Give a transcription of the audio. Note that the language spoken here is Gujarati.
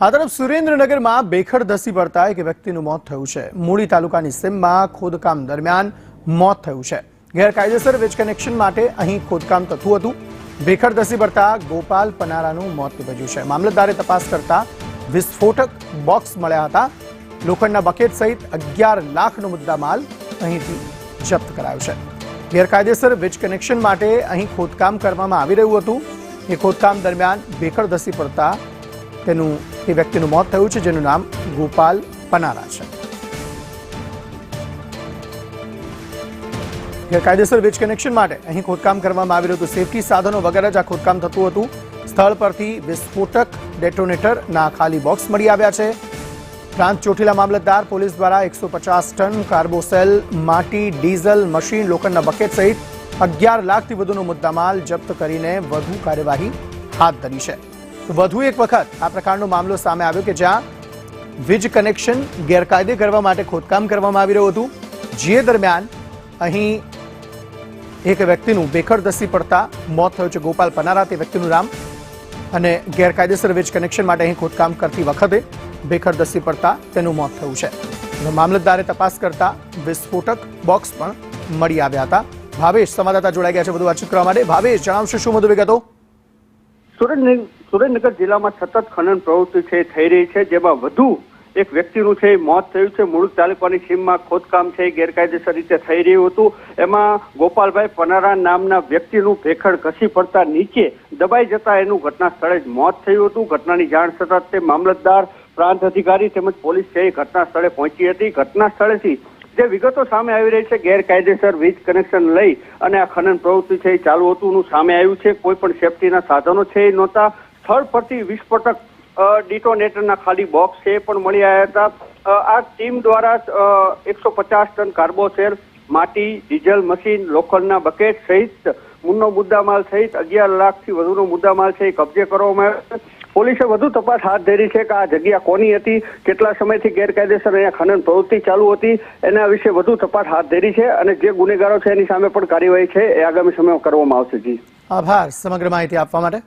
આ તરફ સુરેન્દ્રનગરમાં બેખડ ધસી પડતા એક વ્યક્તિનું મોત થયું છે। મૂળી તાલુકાની સીમમાં ખોદકામ દરમિયાન મોત થયું છે। ગેરકાયદેસર વીજ કનેક્શન માટે અહીં ખોદકામ થતું હતું। બેખડ ધસી પડતા ગોપાલ પનારાનું મોત નીપજ્યું છે। મામલતદારે તપાસ કરતા વિસ્ફોટક બોક્સ મળ્યા હતા। લોખંડના બકેટ સહિત 11 લાખનો મુદ્દામાલ અહીંથી જપ્ત કરાયો છે। ગેરકાયદેસર વીજ કનેક્શન માટે અહીં ખોદકામ કરવામાં આવી રહ્યું હતું। એ ખોદકામ દરમિયાન બેખડ ધસી પડતા એ વ્યક્તિનું મોત થયું છે, જેનું નામ ગોપાલ પનારા છે। ગેરકાયદેસર વીજ કનેક્શન માટે અહીં ખોદકામ કરવામાં આવી રહ્યું હતું। સેફટી સાધનો વગર જ આ ખોદકામ થતું હતું। સ્થળ પરથી વિસ્ફોટક ડેટોનેટરના ખાલી બોક્સ મળી આવ્યા છે। પ્રાંત ચોટીલા મામલતદાર પોલીસ દ્વારા 150 ટન કાર્બોસેલ, માટી, ડીઝલ, મશીન, લોખંડના બકેટ સહિત 11 લાખથી વધુનો મુદ્દામાલ જપ્ત કરીને વધુ કાર્યવાહી હાથ ધરી છે। વધુ એક વખત આ પ્રકારનો મામલો સામે આવ્યો કે જ્યાં વીજ કનેક્શન ગેરકાયદે કરવા માટે ખોદકામ કરવામાં આવી રહ્યું હતું। જે દરમિયાન અહીં એક વ્યક્તિનું બેખડ ધસી પડતા મોત થયું છે। ગોપાલ પનારા તે વ્યક્તિનું નામ, અને ગેરકાયદેસર વીજ કનેક્શન માટે અહીં ખોદકામ કરતી વખતે બેખડ ધસી પડતા તેનું મોત થયું છે। મામલતદારે તપાસ કરતા વિસ્ફોટક બોક્સ પણ મળી આવ્યા હતા। ભાવેશ સંવાદદાતા જોડાઈ ગયા છે વધુ વાતચીત કરવા માટે। ભાવેશ, જણાવશો શું વધુ વિગતો? સુરેન્દ્રનગર જિલ્લામાં સતત ખનન પ્રવૃત્તિ થઈ રહી છે, જેમાં વધુ એક વ્યક્તિનું મોત થયું છે। મૂળ તાલુકાની સીમમાં ખોદકામ ગેરકાયદેસર રીતે થઈ રહ્યું હતું। એમાં ગોપાલભાઈ પનારા નામના વ્યક્તિનું ભેખડ ઘસી પડતા નીચે દબાઈ જતા એનું ઘટના સ્થળે જ મોત થયું હતું। ઘટનાની જાણ થતાં તે મામલતદાર, પ્રાંત અધિકારી તેમજ પોલીસ ઘટના સ્થળે પહોંચી હતી। ઘટના સ્થળેથી જે વિગતો સામે આવી રહી છે, ગેરકાયદેસર વીજ કનેક્શન લઈ અને આ ખનન પ્રવૃત્તિ ચાલુ હતું સામે આવ્યું છે। કોઈ પણ સેફટીના સાધનો નહોતા। સ્થળ પરથી વિસ્ફોટક ડિટોનેટરના ખાલી બોક્સ પણ મળી આવ્યા હતા। આ ટીમ દ્વારા 150 ટન કાર્બોસેલ, માટી, ડીઝલ, મશીન, લોખંડના બકેટ સહિત મૂળનો મુદ્દામાલ સહિત 11 લાખથી વધુનો મુદ્દામાલ કબજે કરવામાં આવ્યો છે। પોલીસે વધુ તપાસ હાથ ધરી છે કે આ જગ્યા કોની હતી, કેટલા સમયથી ગેરકાયદેસર અહીંયા ખનન પ્રવૃત્તિ ચાલુ હતી, એના વિશે વધુ તપાસ હાથ ધરી છે અને જે ગુનેગારો છે એની સામે પણ કાર્યવાહી છે એ આગામી સમયમાં કરવામાં આવશે। જી, આભાર સમગ્ર માહિતી આપવા માટે।